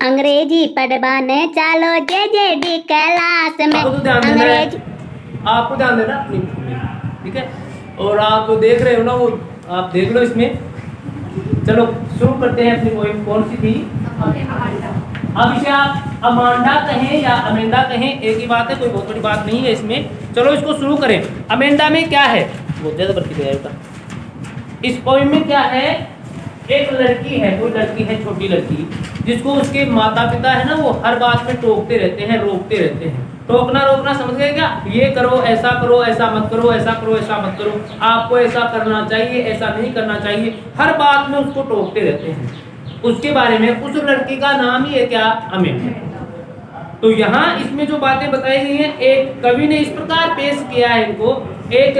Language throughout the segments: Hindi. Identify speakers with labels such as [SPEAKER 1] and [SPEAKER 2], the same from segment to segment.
[SPEAKER 1] अंग्रेजी पढ़वाने चलो JJD क्लास में।
[SPEAKER 2] आपको तो ध्यान देना है, आपको ध्यान देना अपनी, ठीक है। और आप देख रहे हो ना, वो आप देख लो इसमें। चलो शुरू करते हैं अपनी पोएम। कौन सी थी? अब इसे आप अमांडा कहें या अमेंडा कहें, एक ही बात है, कोई बहुत बड़ी बात नहीं है इसमें। चलो इसको शुरू करें। अमेंडा में क्या है, बहुत ज़्यादा बढ़ती जाएगा। इस पोएम में क्या है, एक लड़की है, कोई लड़की है, छोटी लड़की, जिसको उसके माता पिता है ना, वो हर बात में टोकते रहते हैं, रोकते रहते हैं। टोकना रोकना समझ गए क्या? ये करो, ऐसा करो, ऐसा मत करो, ऐसा करो, ऐसा मत करो, आपको ऐसा करना चाहिए, ऐसा नहीं करना चाहिए, हर बात में उसको टोकते रहते हैं। उसके बारे में, उस लड़की का नाम ही है क्या? अमेंडा। तो यहाँ इसमें जो बातें बताई गई हैं, एक कवि ने इस प्रकार पेश किया है इनको, एक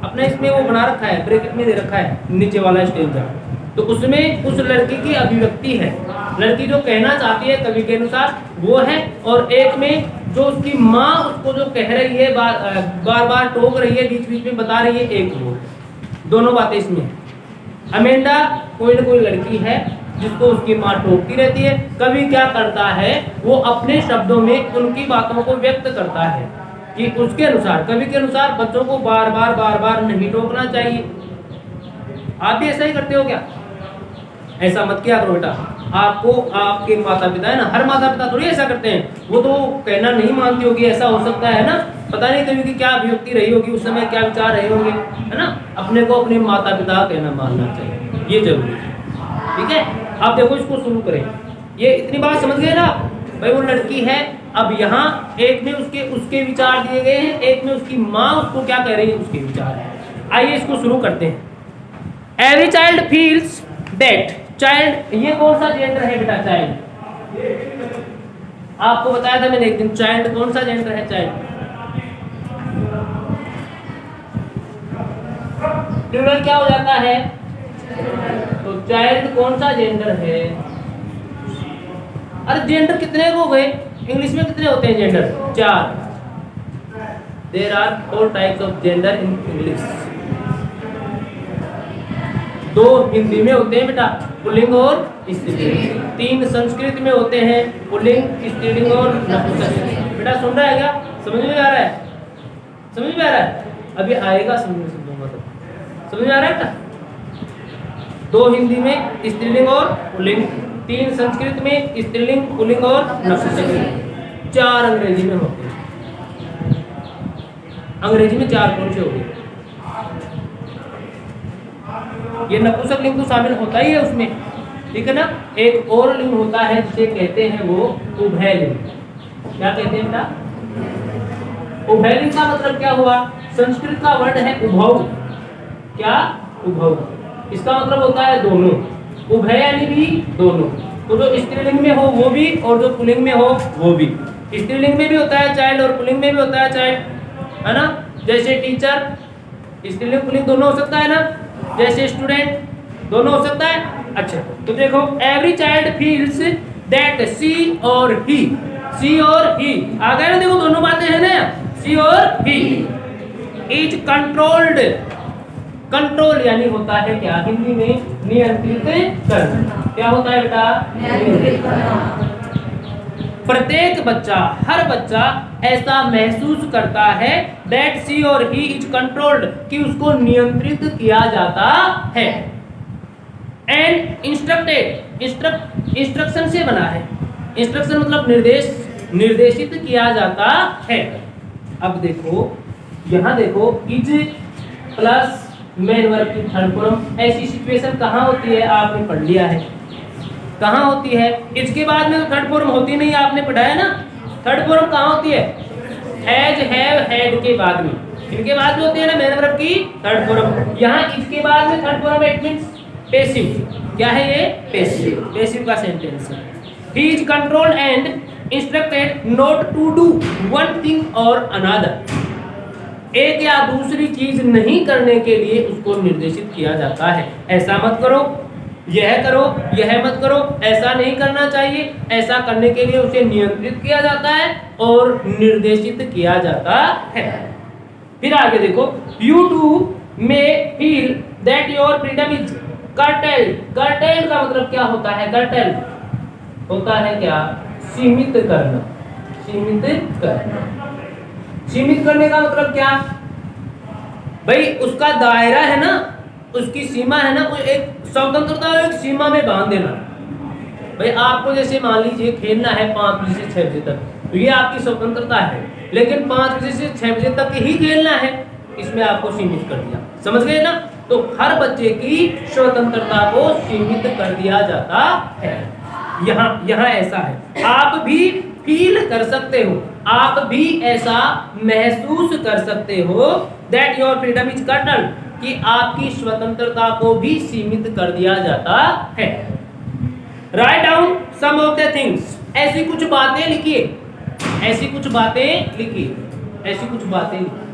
[SPEAKER 2] अपने इसमें वो बना रखा है, ब्रैकेट में दे रखा है नीचे वाला स्टेंजा। तो उसमें उस लड़की की अभिव्यक्ति है, लड़की जो कहना चाहती है कवि के अनुसार वो है, और एक में जो उसकी माँ उसको जो कह रही है, बार बार टोक रही है, बीच बीच में बता रही है, एक वो दोनों बातें इसमें। अमेंडा कोई ना कोई लड़की है जिसको उसकी माँ टोकती रहती है। कवि क्या करता है, वो अपने शब्दों में उनकी बातों को व्यक्त करता है कि उसके अनुसार, कवि के अनुसार बच्चों को बार बार नहीं टोकना चाहिए। आप भी ऐसा ही करते हो क्या? ऐसा मत किया करो बेटा। आपको आपके माता पिता है ना, हर माता पिता थोड़ी ऐसा करते हैं, वो तो कहना नहीं मानती होगी, ऐसा हो सकता है ना, पता नहीं कभी की क्या अभिव्यक्ति रही होगी उस समय, क्या विचार रहे होंगे, है ना। अपने को अपने माता पिता का कहना मानना चाहिए, ये जरूरी है, ठीक है। अब देखो इसको शुरू करें। ये इतनी बात समझ गए ना भाई, वो लड़की है। अब यहाँ एक में उसके विचार दिए गए हैं, एक में उसकी माँ उसको क्या कह रही है, उसके विचार है। आइए इसको शुरू करते हैं। Every child feels that, child ये कौन सा जेंडर है बेटा? चाइल्ड, आपको बताया था मैंने एक दिन, चाइल्ड कौन सा जेंडर है? चाइल्ड प्लूरल क्या हो जाता है? तो चाइल्ड कौन सा जेंडर है? अरे जेंडर कितने हो गए? इंग्लिश में कितने होते हैं gender? 4। There are 4 types of gender in English. 2 Hindi में होते हैं बेटा, पुल्लिंग और स्त्रीलिंग। 3 संस्कृत में होते हैं, पुल्लिंग, स्त्रीलिंग और नपुंसक। बेटा सुन रहा है क्या? समझ में आ रहा है? समझ में आ रहा है? अभी आएगा समझ में, समझ में आ रहा है बेटा? 2 हिंदी में स्त्रीलिंग और पुल्लिंग, 3 संस्कृत में स्त्रीलिंग, पुल्लिंग और नपुंसक, 4 अंग्रेजी में होते हैं। अंग्रेजी में 4 कौन से होते हैं? ये नपुंसक लिंग तो शामिल होता ही है उसमें, ठीक है ना। एक और लिंग होता है जिसे कहते हैं वो उभय लिंग। क्या कहते हैं बेटा? उभय लिंग का मतलब क्या हुआ? संस्कृत का वर्ड है उभौ। क्या? उभौ। इसका मतलब होता है दोनों, उभय यानी भी दोनों। तो जो स्त्रीलिंग में हो वो भी, और जो पुल्लिंग में हो वो भी। स्त्रीलिंग में भी होता है चाइल्ड और पुल्लिंग में भी होता है चाइल्ड, है ना। जैसे टीचर, स्त्रीलिंग पुल्लिंग दोनों हो सकता है ना। जैसे स्टूडेंट, दोनों हो सकता है। अच्छा तो देखो, एवरी चाइल्ड फील्स दैट सी और ही, सी और ही आ गए ना, देखो दोनों बातें हैं ना, सी और ही। इज कंट्रोल्ड, कंट्रोल यानी होता है क्या हिंदी में? नियंत्रित करना। क्या होता है बेटा? नियंत्रित करना। प्रत्येक बच्चा, हर बच्चा ऐसा महसूस करता है दैट सी और ही इज कंट्रोल्ड, कि उसको नियंत्रित किया जाता है। एंड इंस्ट्रक्टेड, इंस्ट्रक्शन से बना है। इंस्ट्रक्शन मतलब निर्देश, निर्देशित किया जाता है। अब देखो यहां देखो, इज प्लस मेन वर्ब की थर्ड फॉर्म, ऐसी सिचुएशन कहाँ होती है? आपने पढ़ लिया है कहाँ होती है। इसके बाद में तो थर्ड फॉर्म होती नहीं, आपने पढ़ाया ना। थर्ड फॉर्म कहाँ होती है? हैज, हैव, हैड के बाद में, इनके बाद में होती है ना मेन वर्ब की थर्ड फॉर्म। यहाँ इसके बाद में third form, it means passive. क्या है ये? पैसिव, पैसिव का सेंटेंस है। He is controlled and instructed not to do one thing और अनदर, एक या दूसरी चीज नहीं करने के लिए उसको निर्देशित किया जाता है। ऐसा मत करो, यह करो, यह मत करो, ऐसा नहीं करना चाहिए, ऐसा करने के लिए उसे नियंत्रित किया जाता है और निर्देशित किया जाता है। फिर आगे देखो, you too may feel that your freedom is curtailed. Curtailed का मतलब क्या होता है? कर्टेल्ड, होता है क्या? सीमित करना। सीमित करना। सीमित करने का मतलब क्या? भाई उसका दायरा है ना, उसकी सीमा है ना, एक स्वतंत्रता एक सीमा में बांध देना। भाई आपको जैसे मान लीजिए खेलना है 5 बजे से 6 बजे तक, तो ये आपकी स्वतंत्रता है, लेकिन 5 बजे से 6 बजे तक ही खेलना है, इसमें आपको सीमित कर दिया। समझ गए ना? तो हर बच्चे की स्वतंत्रता को सीमित कर दिया जाता है। यहाँ ऐसा है, आप भी फील कर सकते हो, आप भी ऐसा महसूस कर सकते हो that your freedom is curtail, कि आपकी स्वतंत्रता को भी सीमित कर दिया जाता है। Write down some of the things, ऐसी कुछ बातें लिखिए, ऐसी कुछ बातें लिखिए, ऐसी कुछ बातें लिखिए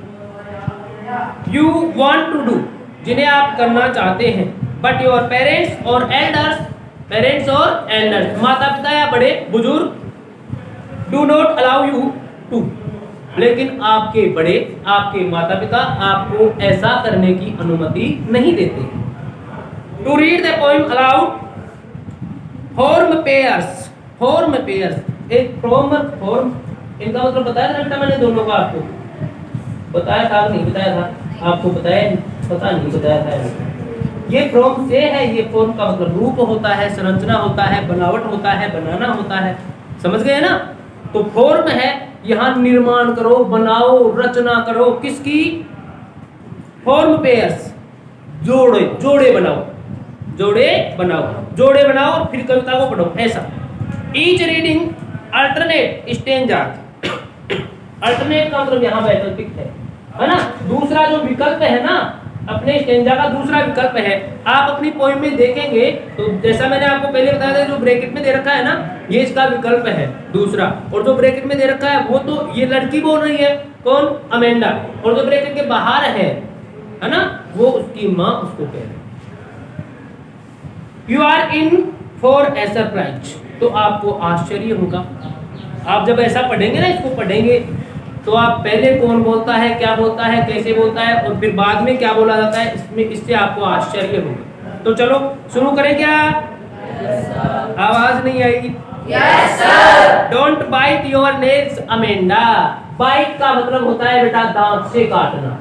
[SPEAKER 2] यू वांट टू डू, जिन्हें आप करना चाहते हैं, बट योर पेरेंट्स और एल्डर्स, पेरेंट्स और एल्डर्स, माता पिता या बड़े बुजुर्ग, do not allow you to, लेकिन आपके बड़े, आपके माता पिता आपको ऐसा करने की अनुमति नहीं देते। To read the poem aloud, form pairs, form pairs, एक फॉर्म, इनका मतलब बताया था बेटा मैंने दोनों का, आपको बताया था नहीं बताया था? आपको बताया, पता नहीं बताया था। ये फॉर्म से है, ये फॉर्म का मतलब रूप होता है, संरचना होता है, बनावट होता है, बनाना होता है। समझ गए ना? तो फॉर्म है, यहाँ निर्माण करो, बनाओ, रचना करो, किसकी? फॉर्म पेयर्स, जोड़े, जोड़े बनाओ, जोड़े बनाओ, जोड़े बनाओ और फिर कविता को पढ़ो, ऐसा। Each reading alternate stanza, alternate का मतलब यहाँ वैकल्पिक है ना? दूसरा जो विकल्प है ना, अपने स्टेंजा का दूसरा विकल्प है। आप अपनी पोएम में देखेंगे तो जैसा मैंने आपको पहले बताया था, जो ब्रैकेट में दे रखा है ना, ये इसका विकल्प है दूसरा, और जो ब्रैकेट में दे रखा है वो तो ये लड़की बोल रही है, कौन? अमेंडा, और जो ब्रैकेट के बाहर है ना, वो उसकी माँ उसको कह रही है। You are in for a surprise, तो आपको आश्चर्य होगा। आप जब ऐसा पढ़ेंगे ना, इसको पढ़ेंगे तो आप पहले कौन बोलता है, क्या बोलता है, कैसे बोलता है, और फिर बाद में क्या बोला जाता है, इसमें इससे आपको आश्चर्य होगा। तो चलो शुरू करें क्या? आवाज नहीं आएगी।
[SPEAKER 3] Yes sir.
[SPEAKER 2] Don't bite your nails Amanda, bite का मतलब होता है बेटा दांत से काटना,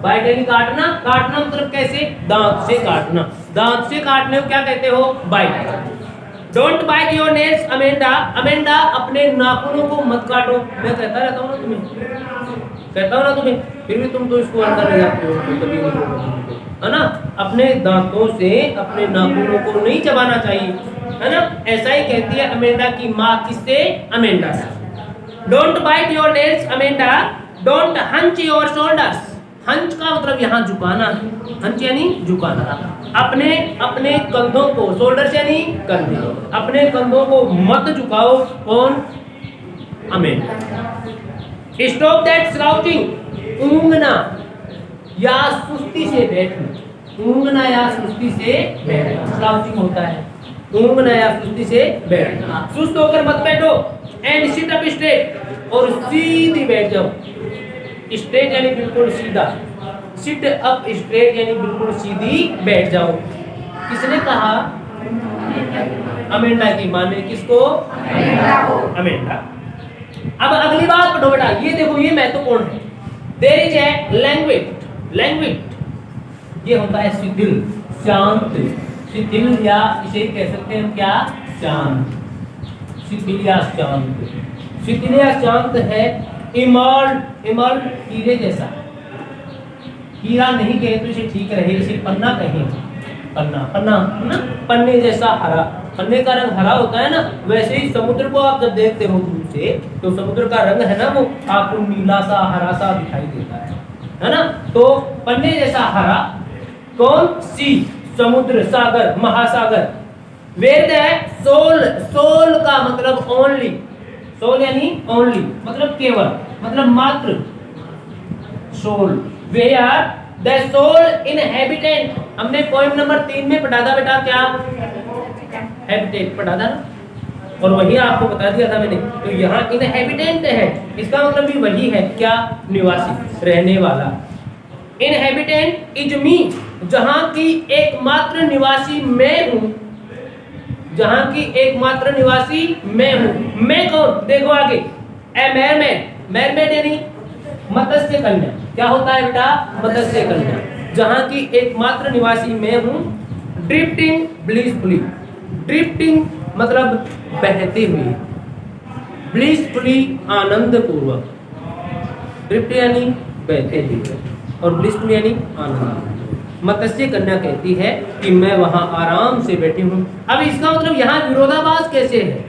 [SPEAKER 2] बाइट यानी काटना, काटना मतलब कैसे? दांत से काटना, दांत से काटने को क्या कहते हो? Bite. Don't bite your nails Amanda, Amanda अपने नाखूनों को मत काटो। मैं कहता रहता हूँ ना तुम्हें, कहता हूँ ना तुम्हें, फिर भी तुम तो इसको अंदर ले जाते हो, तो कभी नहीं, है ना? अपने दांतों से अपने नाखूनों को नहीं चबाना चाहिए, है ना? ऐसा ही कहती है अमेंडा की माँ, किससे? अमेंडा से। Don't bite your nails Amanda, don't hunch your shoulders, hunch का मतलब यहाँ झुकाना, हंच यानी झुकाना। अपने अपने कंधों को, शोल्डर यानी कंधे, अपने कंधों को मत झुकाओ, कौन? अमेंडा। स्टॉप दैट स्लाउचिंग, ऊँघना या सुस्ती से बैठना, ऊँघना या सुस्ती से बैठना, स्लाउचिंग होता है ऊँघना या सुस्ती से बैठना। सुस्त होकर मत बैठो, एंड सिट अप स्ट्रेट, और सीधी बैठ जाओ। स्ट्रेट यानी बिल्कुल सीधा, सिट अप स्ट्रेट यानी बिल्कुल सीधी बैठ जाओ। किसने कहा? अमेंडा की माँ ने। किसको? अमेंडा। अब अगली बात पढ़ो बेटा, ये देखो ये महत्वपूर्ण है। There is a language, language ये होता है शिथिल, शांत, शिथिल या इसे कह सकते हैं क्या? शांत, शिथिल या शांत, शिथिल या शांत है। इमर्ल्ड, इमर्ल्ड हीरे जैसा, हीरा नहीं कहे तो इसे ठीक रहे, इसे पन्ना कहें, पन्ना, पन्ना ना, पन्ने जैसा हरा, पन्ने का रंग हरा होता है ना, वैसे ही समुद्र को आप जब देखते हो दूर से, तो समुद्र का रंग है ना, वो आपको नीला सा, हरा सा दिखाई देता है ना? तो पन्ने जैसा हरा, कौन? सी, समुद्र, सागर, महासागर। वेयर द सोल, सोल का मतलब ओनली, सोल यानी ओनली, मतलब केवल, मतलब मात्र, sole. Where the soul inhabitant, हमने पोएम नंबर 3 में पढ़ा था बेटा, क्या? हैबिटेट पढ़ा था ना, और वही आपको बता दिया था मैंने। तो यहाँ इनहैबिटेंट है, इसका मतलब भी वही है, क्या? निवासी, रहने वाला। इनहैबिटेंट इज मी, जहाँ की एकमात्र निवासी मैं हूँ। जहां की एकमात्र निवासी मैं हूं। मैं कौन, देखो आगे, ए मैरमेड, मैरमेड यानी मत्स्य कन्या। क्या होता है बेटा, मत्स्य कन्या, जहां की एकमात्र निवासी मैं हूं। ड्रिफ्टिंग ब्लिसफुली, ड्रिफ्टिंग मतलब बहते हुए, ब्लिसफुली आनंद पूर्वक, ड्रिफ्ट यानी बहते हुए और ब्लिसफुल यानी आनंद। मत्स्य कन्या कहती है कि मैं वहां आराम से बैठी हूं। अब इसका मतलब यहाँ विरोधाभास कैसे है?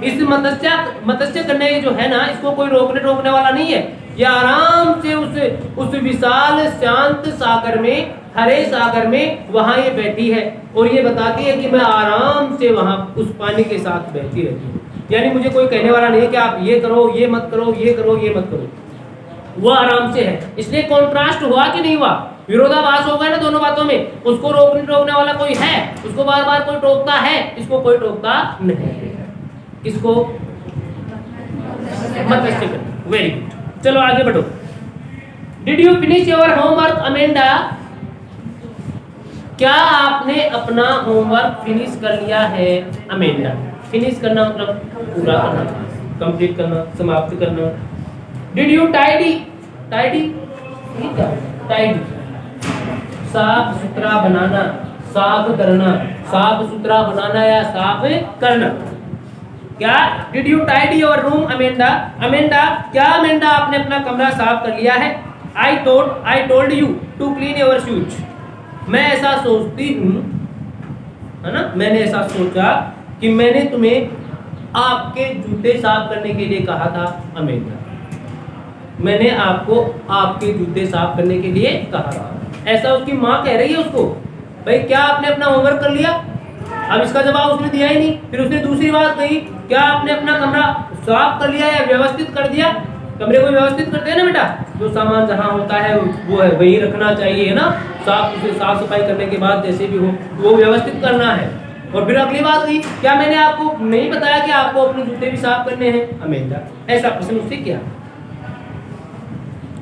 [SPEAKER 2] इस मत्स्य कन्या जो है ना, इसको कोई रोकने वाला नहीं है। ये आराम से उस विशाल शांत सागर में, हरे सागर में वहां ये बैठी है और ये बताती है कि मैं आराम से वहां उस पानी के साथ बहती रहती हूँ। यानी मुझे कोई कहने वाला नहीं है कि आप ये करो, ये मत करो, ये करो, ये मत करो। वो आराम से है। इसलिए कॉन्ट्रास्ट हुआ कि नहीं हुआ? विरोधाभास हो गया ना दोनों बातों में। उसको रोकने वाला कोई है, उसको बार बार कोई टोकता है, इसको कोई टोकता नहीं। इसको मत्स्य कन्या। वेरी गुड, चलो आगे बढ़ो। Did you finish your homework Amanda? क्या आपने अपना होमवर्क फिनिश कर लिया है अमेंडा? फिनिश करना मतलब पूरा करना, कंप्लीट करना, समाप्त करना। Did you tidy? Tidy tidy साफ सुथरा बनाना, साफ करना, साफ सुथरा बनाना या साफ करना। क्या did you tidy your room Amanda? Amanda, क्या अमेंडा आपने अपना कमरा साफ कर लिया है? I told you to clean your shoes. मैं ऐसा सोचती हूँ, है ना, मैंने ऐसा सोचा कि मैंने तुम्हें आपके जूते साफ करने के लिए कहा था अमेंडा। मैंने आपको आपके जूते साफ करने के लिए कहा था। ऐसा उसकी माँ कह रही है उसको, भाई क्या आपने अपना होमवर्क कर लिया? अब इसका जवाब उसने दिया ही नहीं। फिर उसने दूसरी बात कही, क्या आपने अपना कमरा साफ कर लिया या व्यवस्थित कर दिया? कमरे को व्यवस्थित करते हैं ना बेटा, जो सामान जहाँ होता है वो है वही रखना चाहिए, है ना। साफ सफाई करने के बाद जैसे भी हो वो व्यवस्थित करना है। और फिर अगली बात कही, क्या मैंने आपको नहीं बताया कि आपको अपने जूते भी साफ करने हैं अमेंडा? ऐसा प्रश्न उससे किया।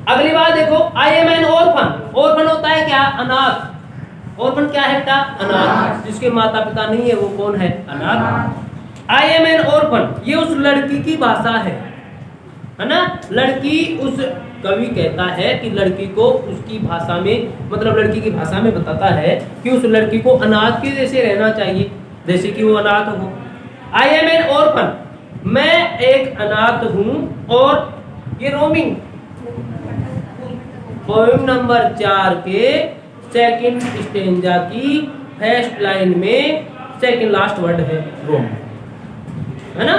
[SPEAKER 2] अगली बात देखो, I am N orphan. Orphan होता है क्या? अनाथ। ऑर्फन क्या है बेटा? अनाथ। जिसके माता पिता नहीं है वो कौन है? अनाथ। आई एम एन ऑर्फन, ये उस लड़की की भाषा है ना। लड़की, उस कवि कहता है कि लड़की को उसकी भाषा में, मतलब लड़की की भाषा में बताता है कि उस लड़की को अनाथ के जैसे रहना चाहिए, जैसे कि वो अनाथ हो। आई एम एन ऑर्फन, मैं एक अनाथ हूं। और ये रोमिंग पोएम नंबर 4 के सेकंड स्टेंजा की फर्स्ट लाइन में सेकंड लास्ट वर्ड है रोम, है ना।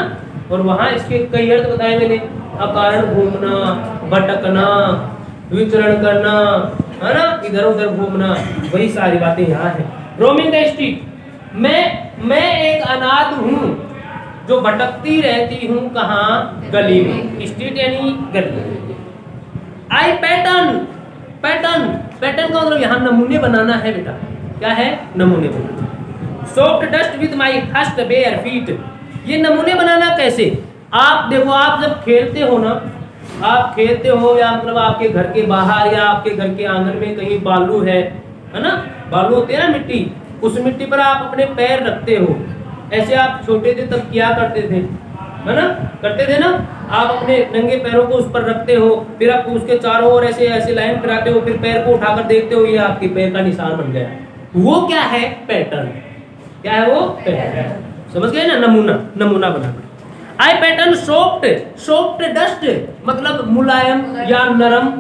[SPEAKER 2] और वहां इसके कई अर्थ बताए मैंने, अकारण घूमना, भटकना, विचरण करना, है ना, इधर उधर घूमना, वही सारी बातें यहाँ है। रोमिंग द स्ट्रीट, मैं एक अनाथ हूँ जो भटकती रहती हूँ कहाँ? गली में। स्ट्रीट यानी गली। आई पैटर्न, पैटर्न, पैटर्न का मतलब यहाँ नमूने बनाना है बेटा। क्या है? नमूने बनाना। Soft dust with my first bare feet, ये नमूने बनाना कैसे? आप देखो, आप जब खेलते हो ना, आप खेलते हो या मतलब आपके घर के बाहर या आपके घर के आंगन में कहीं बालू है ना, बालू होते हैं ना मिट्टी, उस मिट्टी पर आप अपने पैर रखते हो। ऐसे आप छोटे थे तब किया करते थे, है ना, करते थे ना। आप अपने नंगे पैरों को उस पर रखते हो, फिर आप उसके चारों ओर ऐसे ऐसे लाइन कराते हो, फिर पैर को उठाकर देखते हो, ये आपके पैर का निशान बन गया। वो क्या है? पैटर्न। क्या है वो? पैटर्न। समझ गए ना? नमूना, नमूना बनाना। आई पैटर्न सॉफ्ट, सॉफ्ट डस्ट मतलब मुलायम या नरम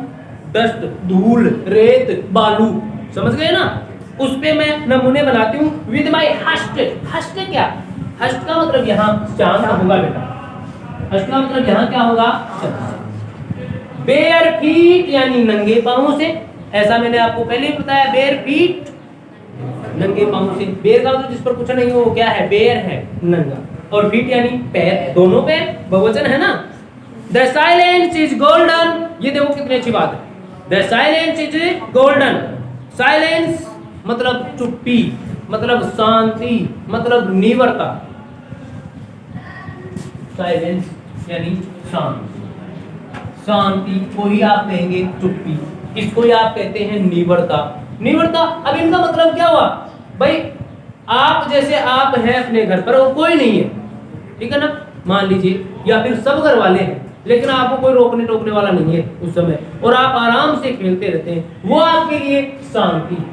[SPEAKER 2] डस्ट, धूल, रेत, बालू, समझ गए ना। उस पे मैं नमूने बनाती हूँ। विद माई हस्ट, हस्ट क्या? हस्ट का मतलब यहाँ शांत होगा बेटा। हस्ट का मतलब यहाँ क्या होगा? बेयर फीट यानी नंगे पांवों से, ऐसा मैंने आपको पहले ही बताया। बेयर फीट, नंगे पांवों से। बेयर का मतलब जिस पर कुछ नहीं हो, क्या है? बेयर है, नंगा। और फीट यानी पैर, दोनों पैर, बहुवचन है ना। द साइलेंस इज गोल्डन, ये देखो कितनी अच्छी बात है। The silence is golden. Silence मतलब चुप्पी, मतलब शांति, मतलब नीवरता। साइलेंस यानी शांति, शांति को ही आप कहेंगे चुप्पी, इसको ही आप कहते हैं नीवरता। नीवरता, अब इनका मतलब क्या हुआ भाई? आप जैसे आप हैं अपने घर पर और कोई नहीं है, ठीक है ना, मान लीजिए, या फिर सब घर वाले हैं लेकिन आपको कोई रोकने टोकने वाला नहीं है उस समय, और आप आराम से खेलते रहते हैं, वो आपके लिए शांति है।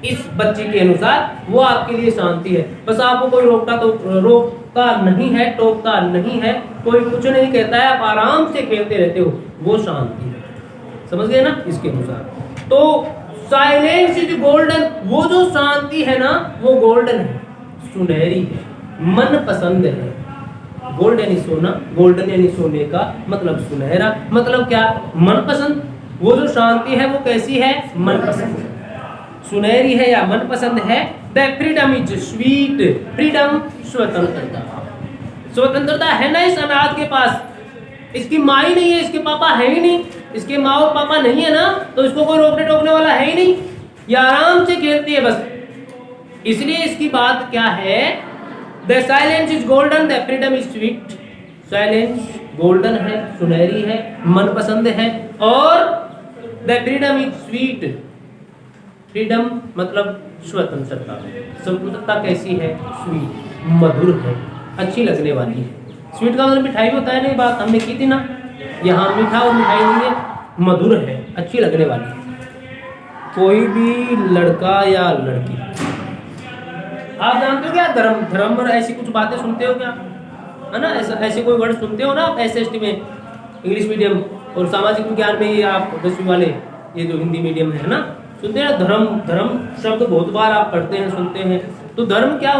[SPEAKER 2] इस बच्चे के अनुसार वो आपके लिए शांति है। बस आपको कोई रोकता नहीं है, टोकता नहीं है, कोई कुछ नहीं कहता है, आप आराम से खेलते रहते हो, वो शांति है। समझ गए ना इसके अनुसार। तो साइलेंस इज गोल्डन, वो जो शांति है ना वो गोल्डन है, सुनहरी है, मन पसंद है। गोल्डन यानी सोना, गोल्डन यानी सोने का मतलब सुनहरा, मतलब क्या, मन पसंद। वो जो शांति है वो कैसी है, मन पसंद, सुनहरी है या मन पसंद है। The freedom is sweet, freedom स्वतंत्रता, स्वतंत्रता है ना इस अनाथ के पास, इसकी माँ ही नहीं है, इसके पापा है ही नहीं, इसके माँ और पापा नहीं है ना, तो इसको कोई रोकने टोकने वाला है ही नहीं, ये आराम से खेलती है बस। इसलिए इसकी बात क्या है, the silence is golden, the freedom is sweet. Silence golden है, सुनहरी है, मन पसंद है, और the freedom is sweet, freedom मतलब स्वतंत्रता। स्वतंत्रता कैसी है, स्वीट, मधुर है, अच्छी लगने वाली है। स्वीट का मतलब मिठाई भी होता है, नहीं बात हमने की थी ना, यहाँ मीठा और मिठाई नहीं है, मधुर है, अच्छी लगने वाली है। कोई भी लड़का या लड़की, आप जानते हो क्या, धर्म धर्म और ऐसी कुछ बातें सुनते हो क्या, है ना, ऐसे कोई वर्ड सुनते हो ना आप SST में, इंग्लिश मीडियम और सामाजिक विज्ञान में, ये आप 10वीं वाले, ये जो हिंदी मीडियम है ना, सुनते हैं धर्म, धर्म शब्द बहुत बार आप पढ़ते हैं, सुनते हैं। तो धर्म क्या